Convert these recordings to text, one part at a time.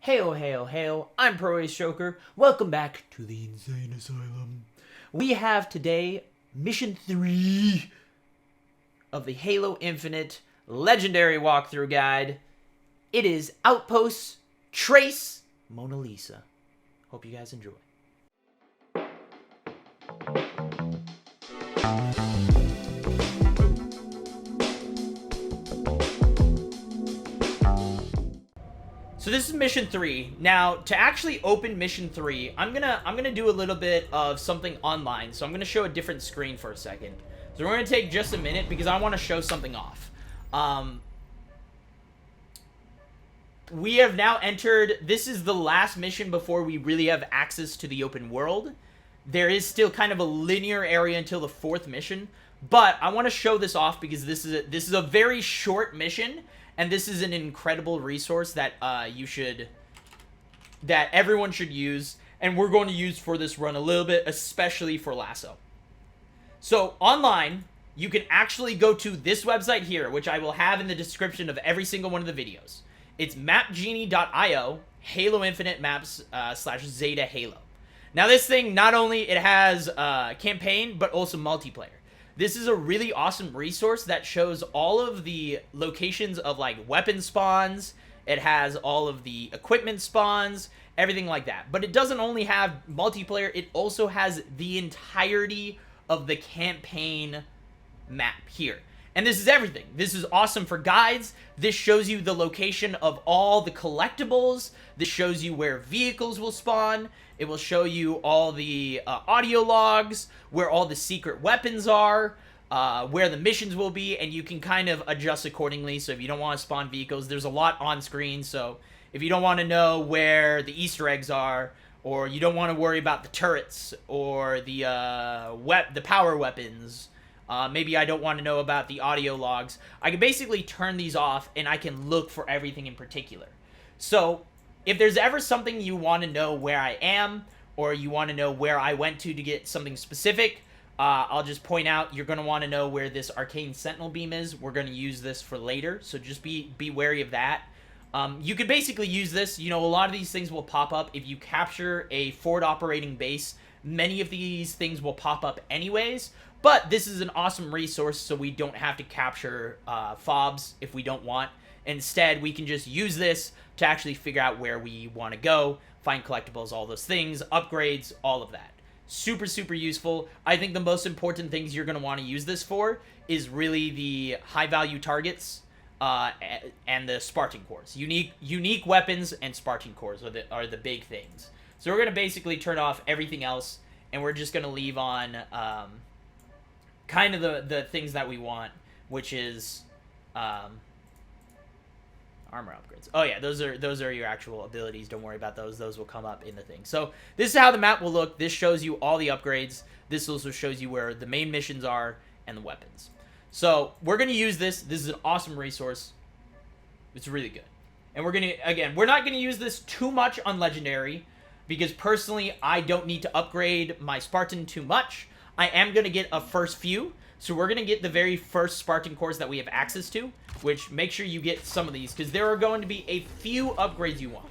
Hail, hail, hail, I'm ProAceJOKER. Welcome back to the Insane Asylum. We have today Mission 3 of the Halo Infinite Legendary Walkthrough Guide. It is Outpost Trace Mona Lisa. Hope you guys enjoy. So this is Mission 3. Now, to actually open Mission 3, I'm gonna do a little bit of something online. So I'm gonna show a different screen for a second. So we're gonna take just a minute because I want to show something off. We have now entered. This is the last mission before we really have access to the open world. There is still kind of a linear area until the 4th mission, but I want to show this off because this is a very short mission. And this is an incredible resource that that everyone should use, and we're going to use for this run a little bit, especially for LASO. So online, you can actually go to this website here, which I will have in the description of every single one of the videos. It's mapgenie.io, Halo Infinite Maps / Zeta Halo. Now this thing, not only it has campaign, but also multiplayer. This is a really awesome resource that shows all of the locations of like weapon spawns. It has all of the equipment spawns, everything like that. But it doesn't only have multiplayer, it also has the entirety of the campaign map here. And this is everything. This is awesome for guides. This shows you the location of all the collectibles. This shows you where vehicles will spawn. It will show you all the audio logs, where all the secret weapons are, where the missions will be, and you can kind of adjust accordingly. So if you don't want to spawn vehicles, there's a lot on screen. So if you don't want to know where the Easter eggs are, or you don't want to worry about the turrets or the power weapons, maybe I don't want to know about the audio logs, I can basically turn these off and I can look for everything in particular. So if there's ever something you want to know where I am, or you want to know where I went to get something specific, I'll just point out you're going to want to know where this Arcane Sentinel beam is. We're going to use this for later, so just be wary of that. You could basically use this. You know, a lot of these things will pop up. If you capture a forward operating base, many of these things will pop up anyways. But this is an awesome resource, so we don't have to capture fobs if we don't want. Instead, we can just use this to actually figure out where we want to go, find collectibles, all those things, upgrades, all of that. Super, super useful. I think the most important things you're going to want to use this for is really the high-value targets and the Spartan cores. Unique weapons and Spartan cores are the big things. So we're going to basically turn off everything else, and we're just going to leave on kind of the things that we want, which is armor upgrades. Oh yeah, those are your actual abilities. Don't worry about those. Those will come up in the thing. So this is how the map will look. This shows you all the upgrades. This also shows you where the main missions are and the weapons. So we're going to use this. This is an awesome resource. It's really good. And we're not going to use this too much on Legendary, because personally, I don't need to upgrade my Spartan too much. I am going to get a first few. So we're going to get the very first Spartan cores that we have access to, which make sure you get some of these, because there are going to be a few upgrades you want.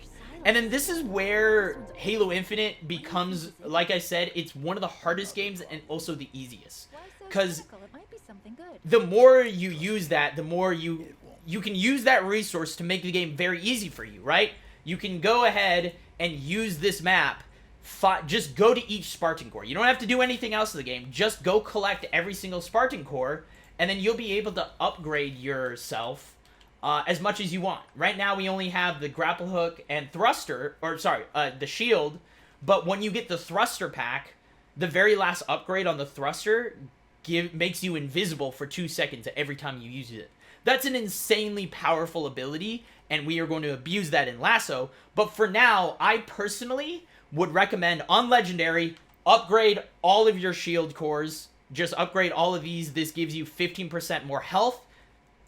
And then this is where Halo Infinite becomes, like I said, it's one of the hardest games and also the easiest. Because the more you use that, the more you can use that resource to make the game very easy for you, right? You can go ahead and use this map. Just go to each Spartan core. You don't have to do anything else in the game. Just go collect every single Spartan core, and then you'll be able to upgrade yourself as much as you want. Right now, we only have the grapple hook and thruster, the shield. But when you get the thruster pack, the very last upgrade on the thruster makes you invisible for 2 seconds every time you use it. That's an insanely powerful ability, and we are going to abuse that in LASO. But for now, I personally would recommend on Legendary, upgrade all of your shield cores. Just upgrade all of these. This gives you 15% more health.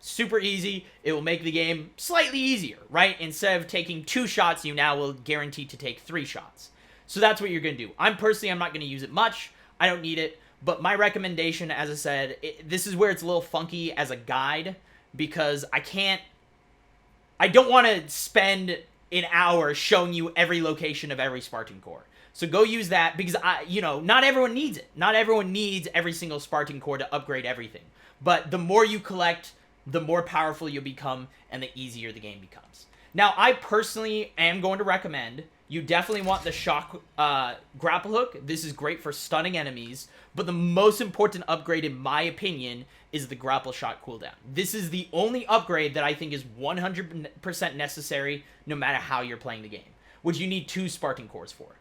Super easy. It will make the game slightly easier, right? Instead of taking 2 shots, you now will guarantee to take 3 shots. So that's what you're going to do. I'm not going to use it much. I don't need it. But my recommendation, as I said, this is where it's a little funky as a guide, because I don't want to spend an hour showing you every location of every Spartan core. So go use that, because not everyone needs it. Not everyone needs every single Spartan core to upgrade everything. But the more you collect, the more powerful you'll become, and the easier the game becomes. Now, I personally am going to recommend you definitely want the shock grapple hook. This is great for stunning enemies, but the most important upgrade, in my opinion, is the grapple shot cooldown. This is the only upgrade that I think is 100% necessary, no matter how you're playing the game, which you need 2 Spartan cores for.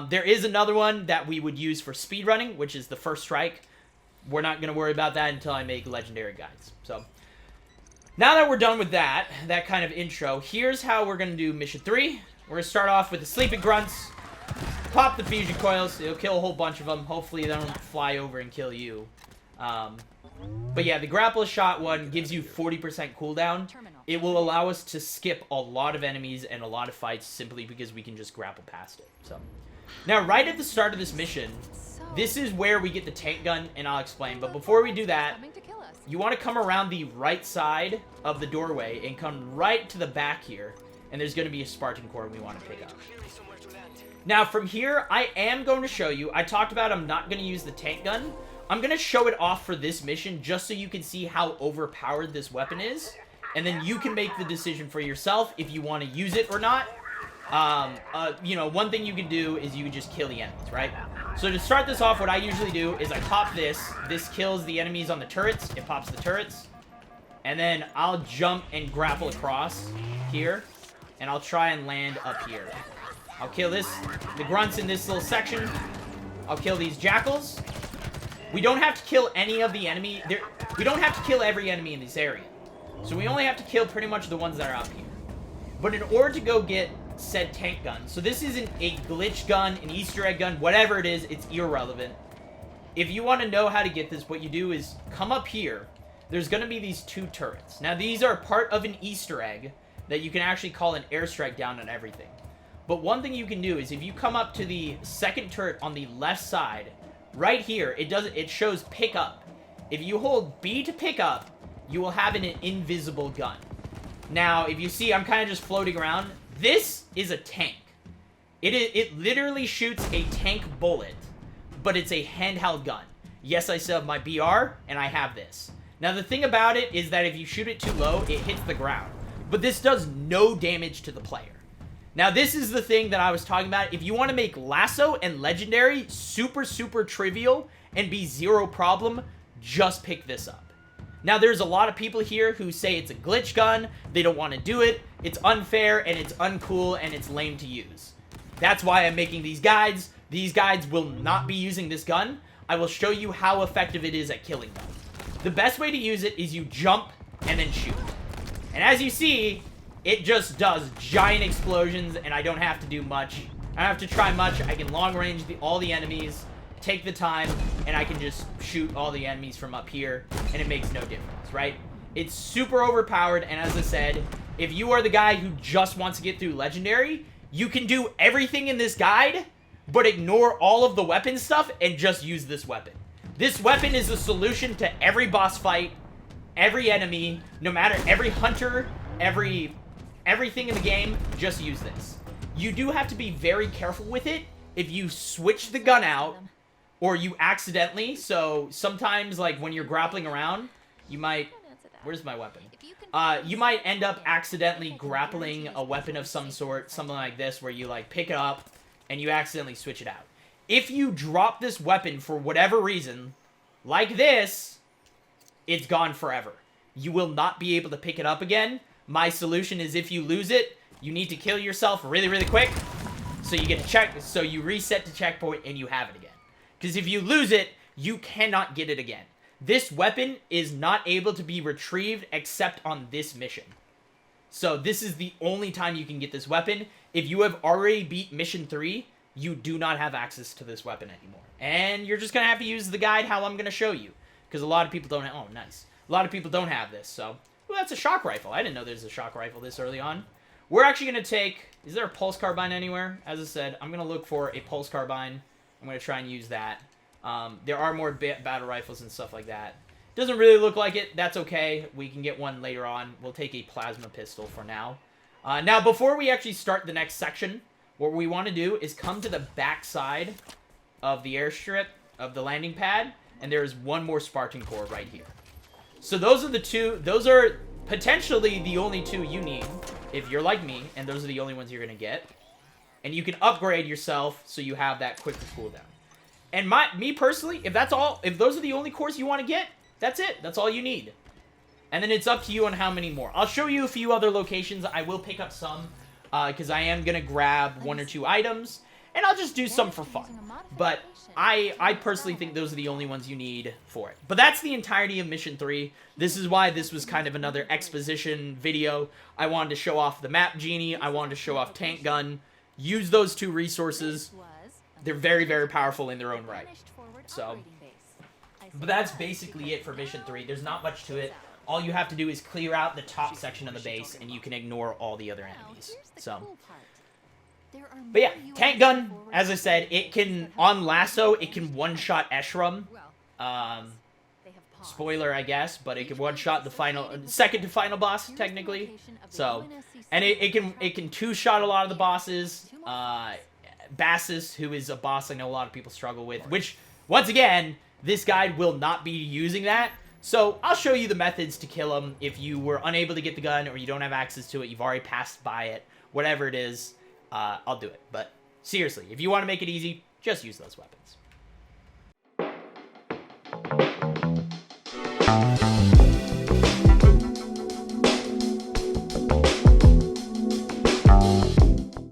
There is another one that we would use for speedrunning, which is the first strike. We're not going to worry about that until I make legendary guides. So, now that we're done with that kind of intro, here's how we're going to do mission 3. We're going to start off with the sleeping grunts, pop the fusion coils. It'll kill a whole bunch of them. Hopefully they don't fly over and kill you. But yeah, the grapple shot one gives you 40% cooldown. It will allow us to skip a lot of enemies and a lot of fights simply because we can just grapple past it. So, now right at the start of this mission, this is where we get the tank gun, and I'll explain. But before we do that, you want to come around the right side of the doorway and come right to the back here. And there's going to be a Spartan core we want to pick up. Now, from here, I am going to show you. I talked about I'm not going to use the tank gun. I'm going to show it off for this mission just so you can see how overpowered this weapon is. And then you can make the decision for yourself if you want to use it or not. One thing you can do is you can just kill the enemies, right? So to start this off, what I usually do is I pop this. This kills the enemies on the turrets. It pops the turrets. And then I'll jump and grapple across here. And I'll try and land up here. I'll kill the grunts in this little section. I'll kill these jackals. We don't have to kill any of the enemy. We don't have to kill every enemy in this area. So we only have to kill pretty much the ones that are up here. But in order to go get said tank gun, so this isn't a glitch gun, an Easter egg gun, whatever it is, it's irrelevant. If you want to know how to get this, what you do is come up here. There's going to be these 2 turrets. Now, these are part of an Easter egg that you can actually call an airstrike down on everything. But one thing you can do is if you come up to the second turret on the left side, right here, it shows pick up. If you hold B to pick up, you will have an invisible gun. Now, if you see, I'm kind of just floating around. This is a tank. It literally shoots a tank bullet, but it's a handheld gun. Yes, I still have my BR, and I have this. Now, the thing about it is that if you shoot it too low, it hits the ground. But this does no damage to the player. Now, this is the thing that I was talking about. If you want to make LASO and Legendary super, super trivial and be 0 problem, just pick this up. Now, there's a lot of people here who say it's a glitch gun, they don't want to do it, it's unfair, and it's uncool, and it's lame to use. That's why I'm making these guides. These guides will not be using this gun. I will show you how effective it is at killing them. The best way to use it is you jump and then shoot. And as you see, it just does giant explosions, and I don't have to do much. I don't have to try much. I can long range all the enemies, take the time, and I can just shoot all the enemies from up here, and it makes no difference, right? It's super overpowered, and as I said, if you are the guy who just wants to get through Legendary, you can do everything in this guide, but ignore all of the weapon stuff and just use this weapon. This weapon is the solution to every boss fight, every enemy, no matter every hunter, everything in the game, just use this. You do have to be very careful with it if you switch the gun out or you accidentally, so sometimes like when you're grappling around, you might, where's my weapon? You might end up accidentally grappling a weapon of some sort, something like this, where you like pick it up and you accidentally switch it out. If you drop this weapon for whatever reason, like this, it's gone forever. You will not be able to pick it up again. My solution is if you lose it, you need to kill yourself really, really quick. So you get to check, so you reset to checkpoint and you have it again. Because if you lose it, you cannot get it again. This weapon is not able to be retrieved except on this mission. So this is the only time you can get this weapon. If you have already beat mission 3, you do not have access to this weapon anymore. And you're just going to have to use the guide how I'm going to show you. Because a lot of people don't have... Oh, nice. A lot of people don't have this, so... Well, that's a shock rifle. I didn't know there's a shock rifle this early on. We're actually going to take... Is there a pulse carbine anywhere? As I said, I'm going to look for a pulse carbine. I'm going to try and use that. There are more battle rifles and stuff like that. Doesn't really look like it. That's okay. We can get one later on. We'll take a plasma pistol for now. Now, before we actually start the next section, what we want to do is come to the back side of the airstrip, of the landing pad, and there is one more Spartan core right here. So those are the two, those are potentially the only two you need, if you're like me, and those are the only ones you're going to get. And you can upgrade yourself so you have that quicker cooldown. And me personally, if those are the only cores you want to get, that's it. That's all you need. And then it's up to you on how many more. I'll show you a few other locations. I will pick up some, because I am going to grab 1 or 2 items, and I'll just do some for fun. But I personally think those are the only ones you need for it. But that's the entirety of Mission 3. This is why this was kind of another exposition video. I wanted to show off the map genie. I wanted to show off tank gun. Use those 2 resources. They're very, very powerful in their own right. So, but that's basically it for Mission 3. There's not much to it. All you have to do is clear out the top section of the base, and you can ignore all the other enemies. So, but yeah, tank gun, as I said, it can, on LASO, it can one-shot Eshram. Spoiler, I guess, but it can one-shot the second to final boss, technically. So, and it can two-shot a lot of the bosses. Bassus, who is a boss I know a lot of people struggle with, which, once again, this guide will not be using that. So, I'll show you the methods to kill him if you were unable to get the gun or you don't have access to it, you've already passed by it, whatever it is, I'll do it. But, seriously, if you want to make it easy, just use those weapons.